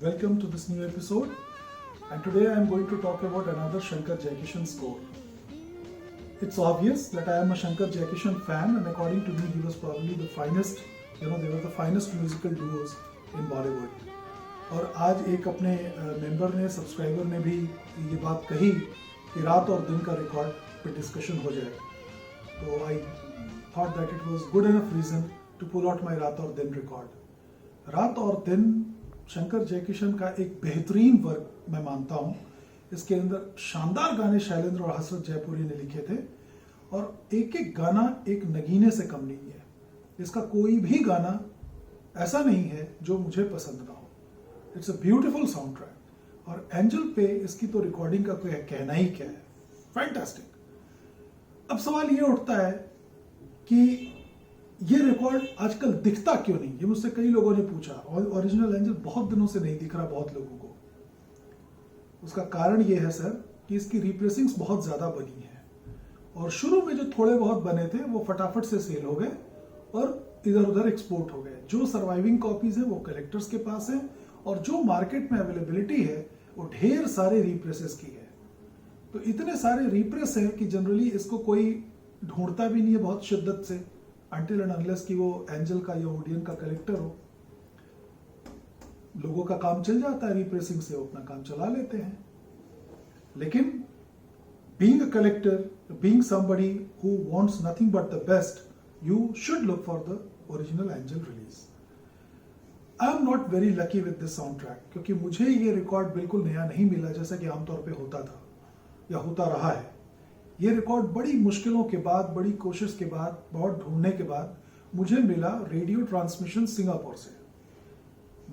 Welcome to this new episode, and today I am going to talk about another Shankar Jaikishan score. It's obvious that I am a Shankar Jaikishan fan, and according to me, he was probably the finest. They were the finest musical duos in Bollywood. और आज एक अपने member ने, subscriber ने भी ये बात कही कि रात और दिन का रिकॉर्ड पे डिस्कशन हो जाए. तो I thought that it was good enough reason to pull out my रात और दिन रिकॉर्ड. रात और दिन शंकर जयकिशन का एक बेहतरीन वर्क मैं मानता हूँ. इसके अंदर शानदार गाने शैलेंद्र और हसरत जयपुरी ने लिखे थे, और एक एक गाना एक नगीने से कम नहीं है. इसका कोई भी गाना ऐसा नहीं है जो मुझे पसंद ना हो. It's a beautiful sound track, और एंजल पे इसकी तो रिकॉर्डिंग का कोई कहना ही क्या है. फैंटास्टिक. अब सवाल ये उठता है कि ये रिकॉर्ड आजकल दिखता क्यों नहीं. ये मुझसे कई लोगों ने पूछा, और ओरिजिनल एंजल बहुत दिनों से नहीं दिख रहा बहुत लोगों को. उसका कारण ये है सर कि इसकी रिप्रेसिंग्स बहुत ज्यादा बनी है, और शुरू में जो थोड़े बहुत बने थे वो फटाफट से सेल हो गए और इधर उधर एक्सपोर्ट हो गए. जो सर्वाइविंग कॉपीज है वो कलेक्टर्स के पास है, और जो मार्केट में अवेलेबिलिटी है वो ढेर सारे रिप्रेसेस की है. तो इतने सारे रिप्रेस है कि जनरली इसको कोई ढूंढता भी नहीं है बहुत शिद्दत से, अनटिल एंड अनलेस कि वो एंजल का या ओडियन का कलेक्टर हो. लोगों का काम चल जाता है रिप्रेसिंग से, वो अपना काम चला लेते हैं. लेकिन being a collector, being somebody who wants nothing but the best, you should look for the original angel release. I am not very lucky with this sound track, क्योंकि मुझे ये रिकॉर्ड बिल्कुल नया नहीं मिला जैसा कि आमतौर पे होता था या होता रहा है. ये रिकॉर्ड बड़ी मुश्किलों के बाद, बड़ी कोशिश के बाद, बहुत ढूंढने के बाद मुझे मिला रेडियो ट्रांसमिशन सिंगापुर से.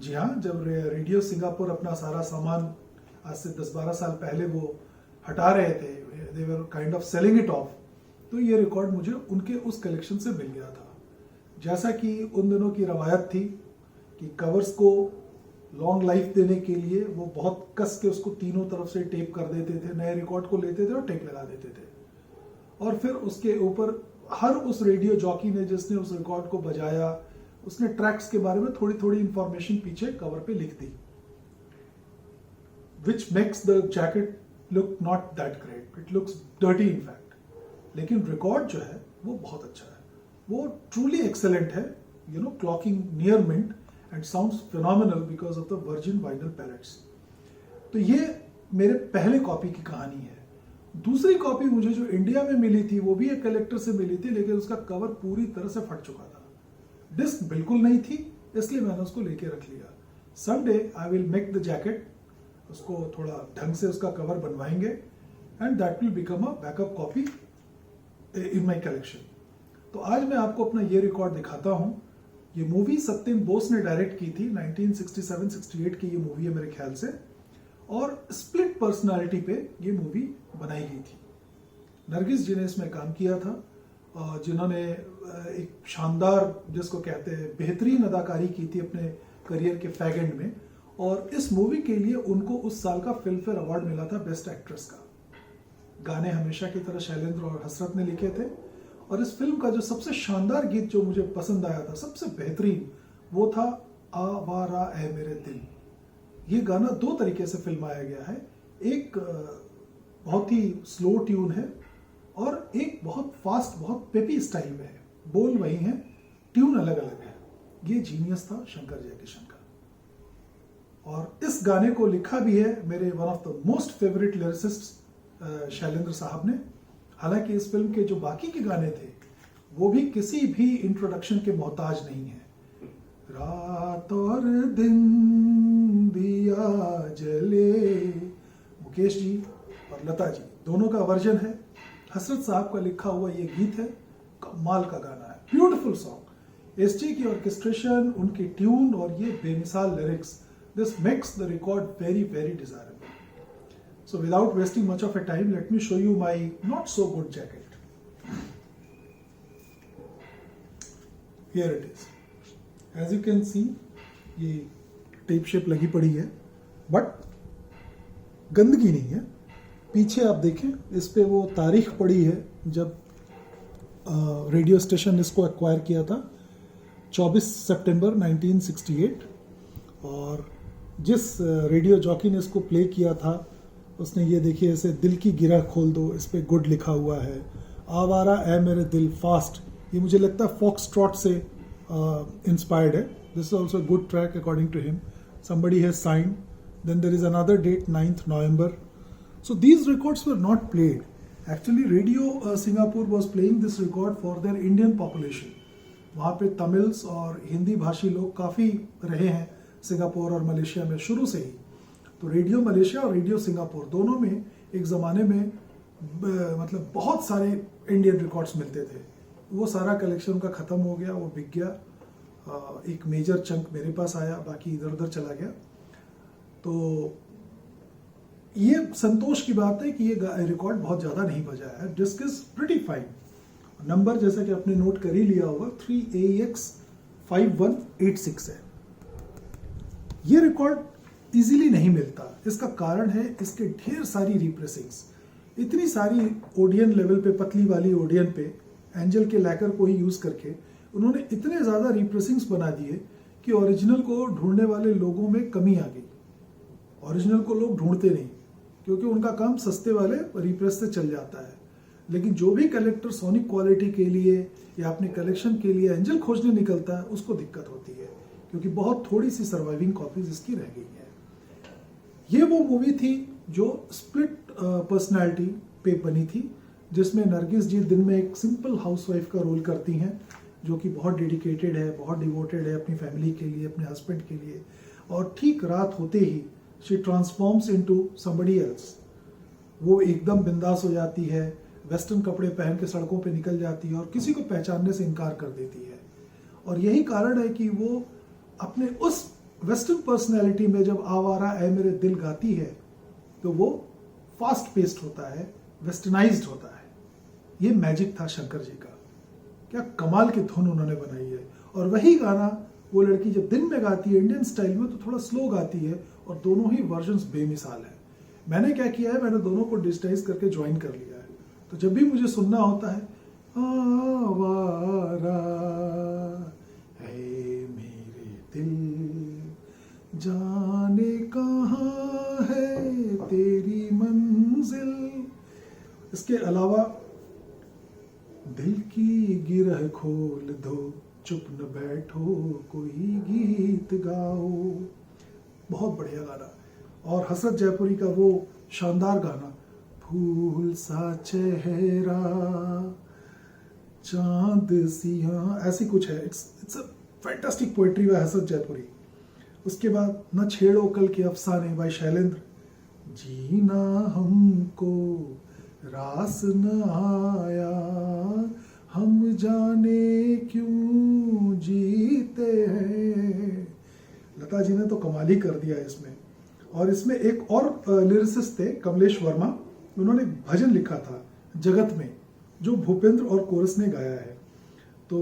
जी हाँ, जब रेडियो सिंगापुर अपना सारा सामान आज से 10-12 साल पहले वो हटा रहे थे, they were kind of selling it off, तो ये रिकॉर्ड मुझे उनके उस कलेक्शन से मिल गया था. जैसा कि उन दिनों की रवायत थी कि कवर्स को लॉन्ग लाइफ देने के लिए वो बहुत कस के उसको तीनों तरफ से टेप कर देते थे, नए रिकॉर्ड को लेते थे और टेप लगा देते थे, और फिर उसके ऊपर हर उस रेडियो जॉकी ने जिसने उस रिकॉर्ड को बजाया, उसने ट्रैक्स के बारे में थोड़ी थोड़ी इंफॉर्मेशन पीछे कवर पे लिख दी, which makes the jacket look not that great. It looks dirty in fact. लेकिन रिकॉर्ड जो है वो बहुत अच्छा है, वो ट्रूली एक्सेलेंट है. Clocking near mint and sounds phenomenal because of the virgin vinyl pellets. तो ये मेरे पहले कॉपी की कहानी है. दूसरी कॉपी मुझे जो इंडिया में मिली थी वो भी एक कलेक्टर से मिली थी, लेकिन उसका कवर पूरी तरह से फट चुका था. डिस्क बिल्कुल नहीं थी, इसलिए मैंने उसको लेके रख लिया. Someday I will make the jacket, उसको थोड़ा ढंग से उसका कवर बनवाएंगे, and that will become a backup copy in my collection. तो आज मैं आपको अपना ये रिकॉर्ड दिखाता हूं. ये मूवी सत्यम बोस ने डायरेक्ट की थी. 1967-68 की ये मूवी है मेरे ख्याल से, और स्प्लिट पर्सनालिटी पे ये मूवी बनाई गई थी. नरगिस जी ने इसमें काम किया था, जिन्होंने एक शानदार, जिसको कहते हैं बेहतरीन अदाकारी की थी अपने करियर के फैग एंड में, और इस मूवी के लिए उनको उस साल का फिल्म फेयर अवार्ड मिला था बेस्ट एक्ट्रेस का. गाने हमेशा की तरह शैलेंद्र और हसरत ने लिखे थे, और इस फिल्म का जो सबसे शानदार गीत जो मुझे पसंद आया था, सबसे बेहतरीन, वो था आवारा ऐ मेरे दिल. ये गाना दो तरीके से फिल्माया गया है. एक बहुत ही स्लो ट्यून है, और एक बहुत फास्ट, बहुत पेपी स्टाइल में है. बोल वही हैं, ट्यून अलग अलग है. ये जीनियस था शंकर जयकिशन का. और इस गाने को लिखा भी है मेरे one of the most favourite lyricist Shailendra साहब ने. हालांकि इस फिल्म के जो बाकी के गाने थे वो भी किसी भी इंट्रोडक्शन के मोहताज नहीं है. रात और दिन दिया जले, मुकेश जी और लता जी दोनों का वर्जन है. हसरत साहब का लिखा हुआ ये गीत है. कमाल का गाना है, ब्यूटीफुल सॉन्ग. एसटी की ऑर्केस्ट्रेशन, उनकी ट्यून और ये बेमिसाल lyrics, this makes the record very very desirable. So without wasting much of a time, let me show you my not so good jacket. Here it is. As you can see, ये tape shape लगी पड़ी है, but गंदगी नहीं है. पीछे आप देखें, इस पे वो तारीख पड़ी है जब रेडियो स्टेशन इसको एक्वायर किया था, 24 सितंबर 1968. और जिस रेडियो जॉकी ने इसको प्ले किया था उसने ये देखिए ऐसे दिल की गिरह खोल दो, इस पे गुड लिखा हुआ है। आवारा ए मेरे दिल फास्ट, ये मुझे लगता है फॉक्स ट्रॉट से इंस्पायर्ड है। This is also good track according to him. somebody has signed. Then there is another date, 9th November. So these records were not played. Actually, Radio Singapore was playing this record for their Indian population. वहाँ पे Tamils और हिंदी भाषी लोग काफ़ी रहे हैं Singapore और Malaysia में शुरू से ही। तो रेडियो मलेशिया और रेडियो सिंगापुर दोनों में एक ज़माने में मतलब बहुत सारे इंडियन रिकॉर्ड्स मिलते थे। वो सारा कलेक्शन उनका ख़त्म हो गया, वो बिक गया। एक मेजर चंक मेरे पास आया, बाकी इधर उधर चला गया। तो ये संतोष की बात है कि ये रिकॉर्ड बहुत ज़्यादा नहीं बजा है। Disc is pretty fine. Number जैसा कि आपने नोट कर ही लिया होगा 3AX5186 है। ये रिकॉर्ड इजीली नहीं मिलता। इसका कारण है इसके ढेर सारी रिप्रेसिंग्स। इतनी सारी ओडियन लेवल पे, पतली वाली ओडियन पे एंजल के लैकर को ही यूज़ करके उन्होंने इतने ज़्यादा रिप्रेसिंग्स बना दिए कि ओरिजिनल को ढूंढने वाले लोगों में कमी आ गई। ओरिजिनल को लोग ढूंढते नहीं क्योंकि उनका काम सस्ते वाले रिप्रेस से चल जाता है। लेकिन जो भी कलेक्टर सोनिक क्वालिटी के लिए या अपने कलेक्शन के लिए एंजल खोजने निकलता है उसको दिक्कत होती है क्योंकि बहुत थोड़ी सी सर्वाइविंग कॉपीज इसकी रह गई है। ये वो मूवी थी जो स्प्लिट पर्सनैलिटी पे बनी थी, जिसमें नरगिस जी दिन में एक सिंपल हाउसवाइफ का रोल करती हैं जो कि बहुत डेडिकेटेड है, बहुत डिवोटेड है अपनी फैमिली के लिए, अपने हस्बैंड के लिए। और ठीक रात होते ही she transforms into somebody else. वो एकदम बिंदास हो जाती है, वेस्टर्न कपड़े पहन के सड़कों पे निकल जाती है और किसी को पहचानने से इनकार कर देती है। और यही कारण है कि वो अपने उस वेस्टर्न पर्सनैलिटी में जब आवारा ऐ मेरे दिल गाती है तो वो फास्ट पेस्ड होता है, वेस्टर्नाइज्ड होता है। ये मैजिक था शंकर जी का। क्या कमाल की धुन उन्होंने बनाई है। और वही गाना वो लड़की जब दिन में गाती है इंडियन स्टाइल में तो थोड़ा स्लो गाती है और दोनों ही वर्जन्स बेमिसाल है। मैंने क्या किया है, मैंने दोनों को डिजिटाइज करके ज्वाइन कर लिया है। तो जब भी मुझे सुनना होता है आवारा है मेरे दिल जाने कहाँ है तेरी मंजिल, इसके अलावा दिल की गिरह खोल दो चुप न बैठो कोई गीत गाओ, बहुत बढ़िया गाना। और हसरत जयपुरी का वो शानदार गाना फूल सा चेहरा चांद सिया, ऐसी कुछ है। It's a fantastic poetry bye हसरत जयपुरी। उसके बाद न छेड़ो कल के अफसाने बाय शैलेंद्र, जीना हमको रास न आया हम जाने क्यों जीते हैं। लता जी ने तो कमाल ही कर दिया इसमें। और इसमें एक और लिरिसिस्ट थे कमलेश वर्मा, उन्होंने भजन लिखा था जगत में जो भूपेंद्र और कोरस ने गाया है। तो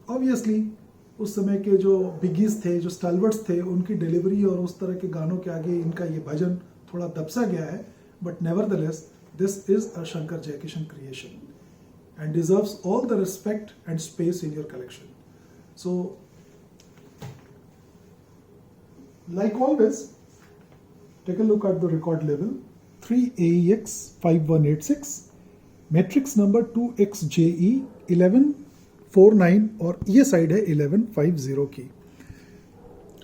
ऑब्वियसली उस समय के जो बिगीज थे, जो स्टालवर्ड्स थे, उनकी डिलीवरी और उस तरह के गानों के आगे इनका ये भजन थोड़ा दबसा गया है। But nevertheless this is a Shankar Jaikishan creation and deserves all the respect and space in your collection. So, like always, take a look at the record level 3AEX5186, matrix number 2XJE1149 और ये साइड है 1150 की।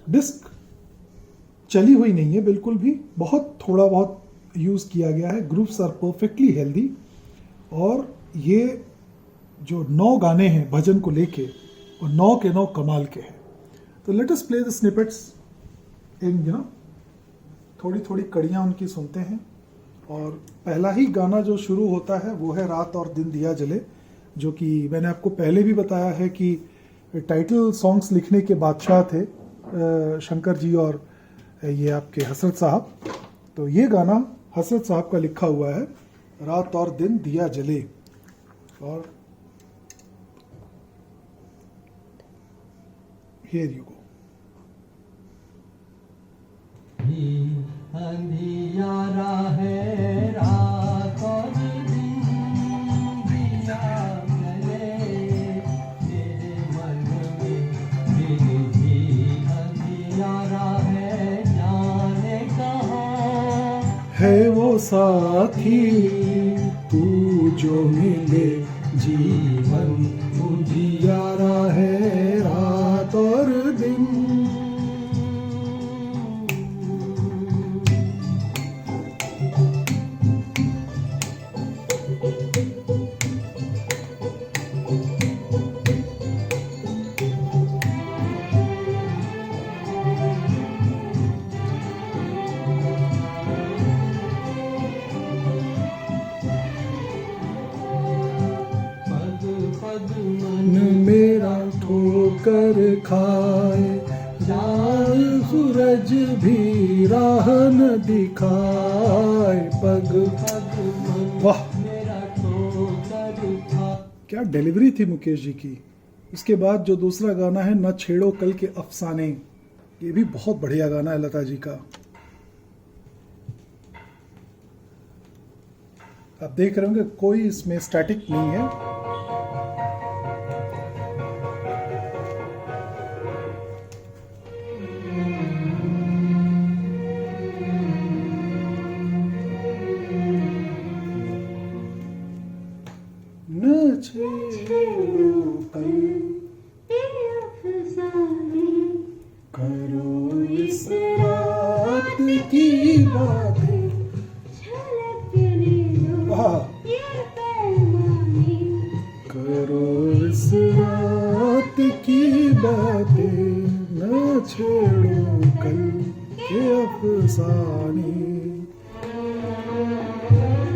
Disc चली हुई नहीं है बिल्कुल भी, बहुत थोड़ा बहुत यूज़ किया गया है। ग्रुप्स आर परफेक्टली हेल्दी और ये जो 9 गाने हैं भजन को लेके वो 9 के 9 कमाल के हैं। तो let us play the snippets in थोड़ी थोड़ी कड़ियाँ उनकी सुनते हैं। और पहला ही गाना जो शुरू होता है वो है रात और दिन दिया जले, जो कि मैंने आपको पहले भी बताया है कि टाइटल सॉन्ग्स लिखने के बादशाह थे शंकर जी और ये आपके हसरत साहब। तो ये गाना हसरत साहब का लिखा हुआ है, रात और दिन दिया जले। और here you go. अंधियारा है रात और दिन दिया जले तेरे मन में भी अंधियारा है साथी तू जो मिले जीवन उजियारा है रात और दिन। मेरा ठोकर खाए जाए सूरज भी राह न दिखाए पग पग वाह मेरा ठोकर खाए। क्या डिलीवरी थी मुकेश जी की। इसके बाद जो दूसरा गाना है न छेड़ो कल के अफसाने, ये भी बहुत बढ़िया गाना है लता जी का। आप देख रहे होंगे कोई इसमें स्टैटिक नहीं है। न छेड़ो कल करो इस रात की बातें। वाह करो इस रात की बातें न छेड़ो कल के अफसाने।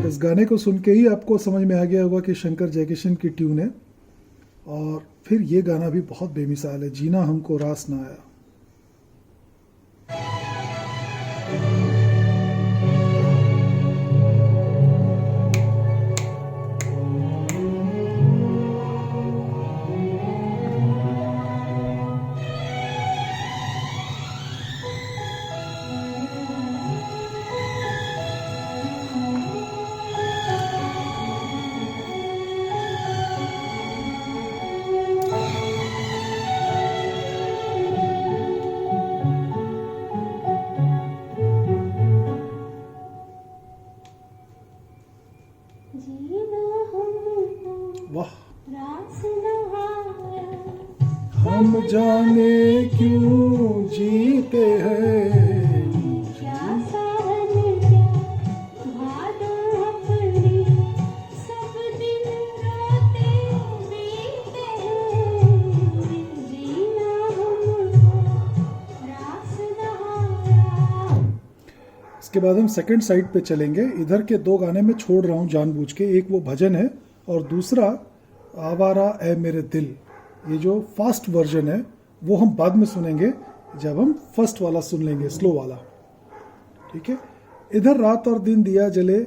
इस गाने को सुन के ही आपको समझ में आ गया होगा कि शंकर जयकिशन की ट्यून है। और फिर ये गाना भी बहुत बेमिसाल है, जीना हमको रास ना आया। वाह हम जाने क्यों जीते हैं। इसके बाद हम सेकंड साइड पे चलेंगे। इधर के दो गाने में छोड़ रहा हूँ जानबूझ के, एक वो भजन है और दूसरा आवारा ए मेरे दिल। ये जो फास्ट वर्जन है वो हम बाद में सुनेंगे जब हम फर्स्ट वाला सुन लेंगे, स्लो वाला। ठीक है। इधर रात और दिन दिया जले,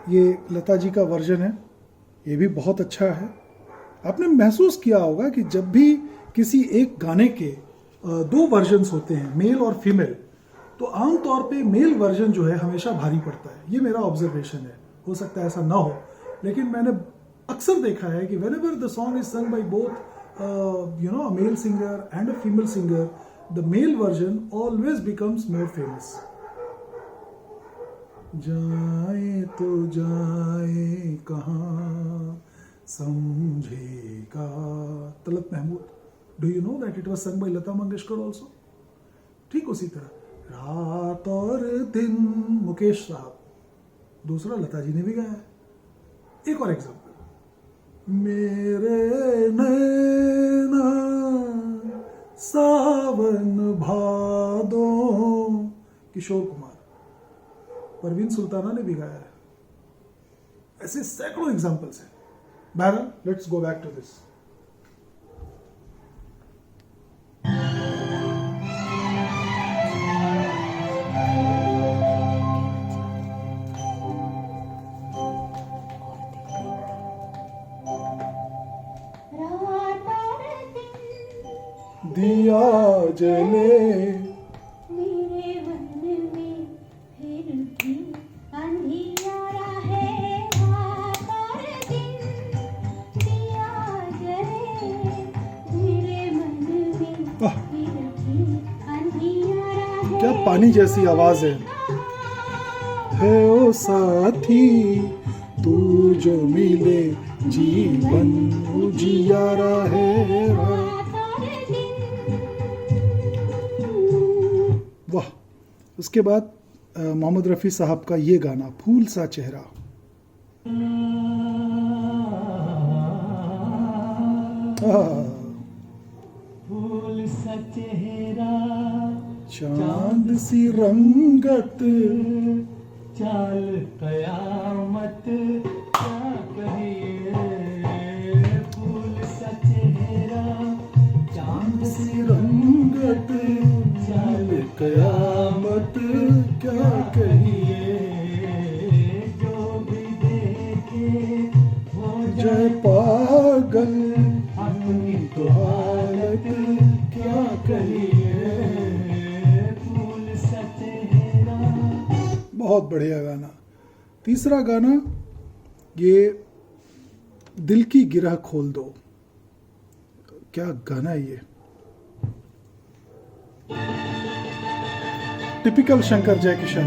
ये लता जी का वर्जन है, ये भी बहुत अच्छा है। आपने महसूस किया होगा कि जब भी किसी एक गाने के दो वर्जन्स होते हैं, मेल और फीमेल, तो आमतौर पे मेल वर्जन जो है हमेशा भारी पड़ता है। ये मेरा ऑब्जर्वेशन है, हो सकता है ऐसा ना हो, लेकिन मैंने अक्सर देखा है कि whenever the song is sung by both a male singer and a female singer, the male version always becomes more famous. जाए तो जाए कहाँ समझेगा, Talat Mahmood. Do you know that it was sung by Lata Mangeshkar also? ठीक उसी तरह रात और दिन मुकेश साहब, दूसरा लता जी ने भी गाया है। एक और एग्जाम्पल, मेरे नैना सावन भादो, किशोर कुमार, परवीन सुल्ताना ने भी गाया है। ऐसे सैकड़ों एग्जाम्पल्स हैं। बहरहाल, let's go back to this. दिया जले मेरे मन में फिर भी अंधियारा है रात और दिन। दिया जले मेरे मन में फिर भी अंधियारा है। क्या पानी जैसी आवाज है। है ओ साथी, तू जो मिले जीवन उजियारा है रात। वाह। उसके बाद मोहम्मद रफ़ी साहब का ये गाना फूल सा चेहरा। फूल सा चेहरा, चांद सी रंगत, चाल कयामत क्या कहिए। फूल सा चेहरा, चांद सी रंगत, चाल कयामत क्या कहिए। जो भी देखे हो जय पागल अपनी तो हालत क्या कहिए। फूल सा चेहरा। बहुत बढ़िया गाना। तीसरा गाना ये दिल की गिरह खोल दो। क्या गाना है ये, टिपिकल शंकर जयकिशन।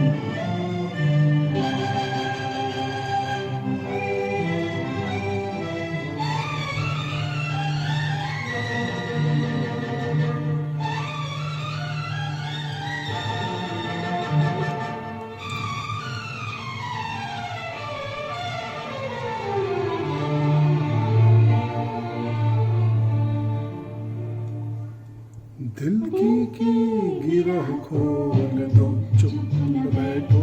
दिल की गिरह खोल दो, चुप न बैठो।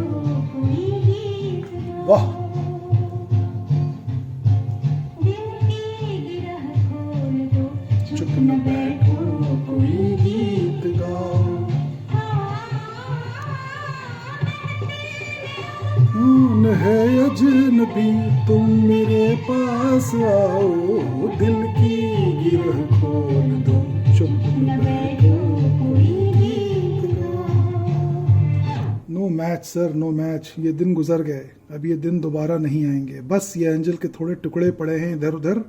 वाह। चुप न बैठो, कोई गीत गाओ। कौन है अजनबी, तुम मेरे पास आओ। दिल की गिरह खोल दो, चुप न बैठो, कोई गीत गाओ। No match sir, no match. ये दिन गुजर गए, अब ये दिन दोबारा नहीं आएंगे। बस ये एंजल के थोड़े टुकड़े पड़े हैं इधर उधर,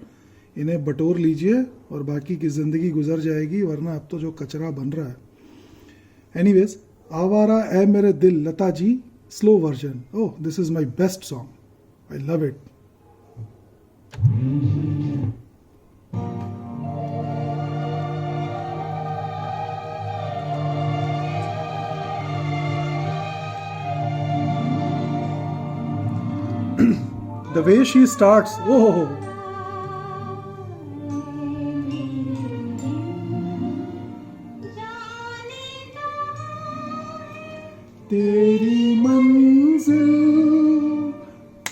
इन्हें बटोर लीजिए और बाकी की ज़िंदगी गुजर जाएगी, वरना अब तो जो कचरा बन रहा है। एनीवेज, आवारा ए मेरे दिल, Lata ji, slow version. Oh, this is my best song, I love it. The way she starts, oh, तेरी मंजिल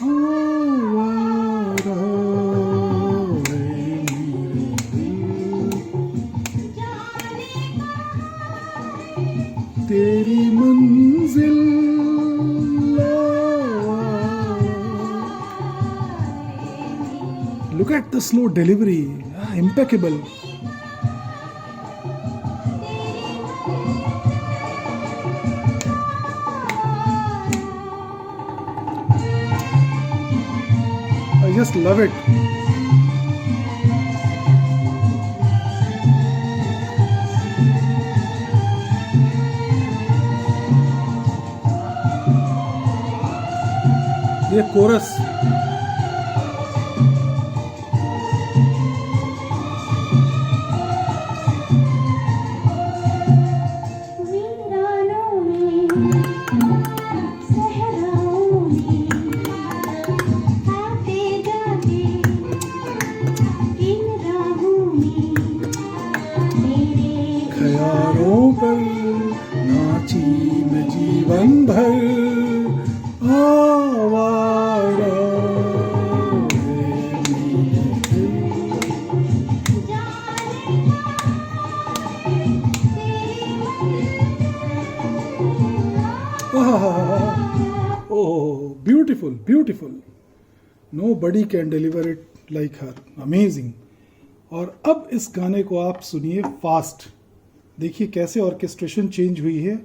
आवारा है मेरे दिल, तेरी मंजिल Look at the slow delivery, impeccable. I just love it. ये कोरस, ख्यालों पर नाची मैं जीवन भर, आवारा है मेरे दिल। Oh, beautiful, beautiful. Nobody can deliver it like her. Amazing. और अब इस गाने को आप सुनिए फास्ट। देखिए कैसे ऑर्केस्ट्रेशन चेंज हुई है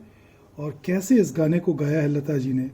और कैसे इस गाने को गाया है लता जी ने।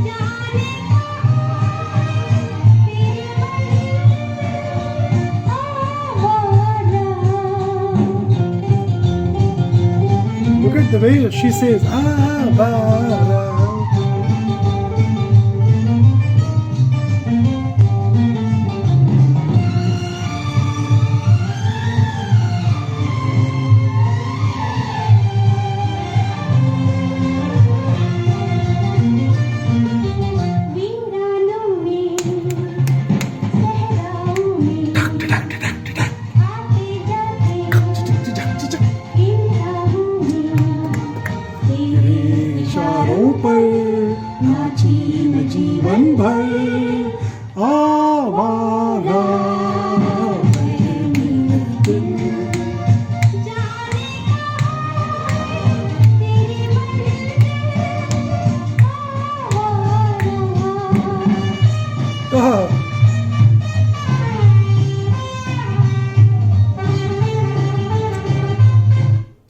जाने तेरे आवारा। Look at the way she says, Avara. वीरानों में सहराओं में आते जाते इन राहों में तेरे इशारों पर नाची मैं जीवन भर आवारा मैं दिल। जाने तेरी कहा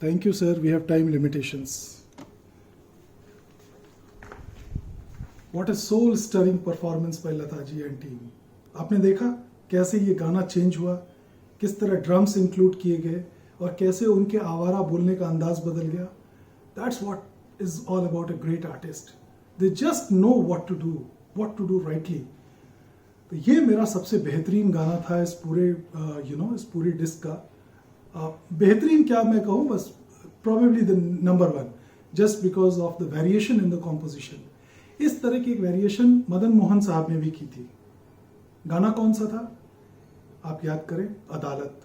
Thank you, sir. We have time limitations. What a soul-stirring performance by Lata ji and team. आपने देखा कैसे ये गाना चेंज हुआ, किस तरह ड्रम्स इंक्लूड किए गए और कैसे उनके आवारा बोलने का अंदाज बदल गया. That's what is all about a great artist. They just know what to do rightly. तो ये मेरा सबसे बेहतरीन गाना था इस पूरे इस पूरी डिस्क का. बेहतरीन क्या मैं कहूँ, बस probably the number one, just because of the variation in the composition. इस तरह की एक वेरिएशन मदन मोहन साहब ने भी की थी. गाना कौन सा था आप याद करें, अदालत.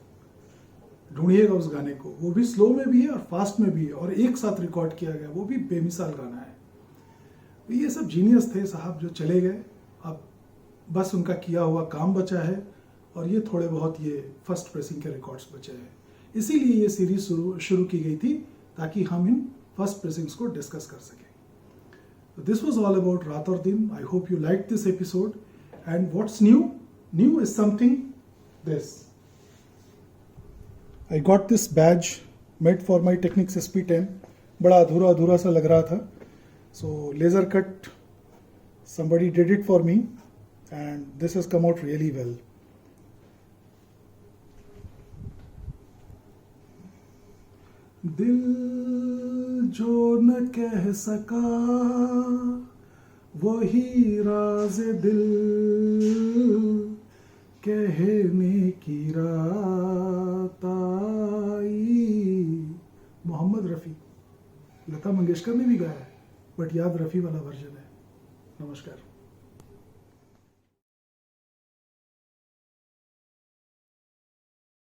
ढूंढिएगा उस गाने को, वो भी स्लो में भी है और फास्ट में भी है और एक साथ रिकॉर्ड किया गया, वो भी बेमिसाल गाना है. तो ये सब जीनियस थे साहब जो चले गए. अब बस उनका किया हुआ काम बचा है और ये थोड़े बहुत ये फर्स्ट प्रेसिंग के रिकॉर्ड्स बचे हैं. इसीलिए ये सीरीज शुरू की गई थी ताकि हम इन फर्स्ट प्रेसिंग्स को डिस्कस कर सकें. This was all about Raat Aur Din. I hope you liked this episode. And what's new? New is something this. I got this badge made for my Technics SP10. बड़ा अधूरा अधूरा सा लग रहा था. So laser cut, somebody did it for me, and this has come out really well. दिल जो न कह सका वही राज दिल कहने की रात आई. मोहम्मद रफ़ी. लता मंगेशकर ने भी गाया है, बट याद रफ़ी वाला वर्जन है. नमस्कार.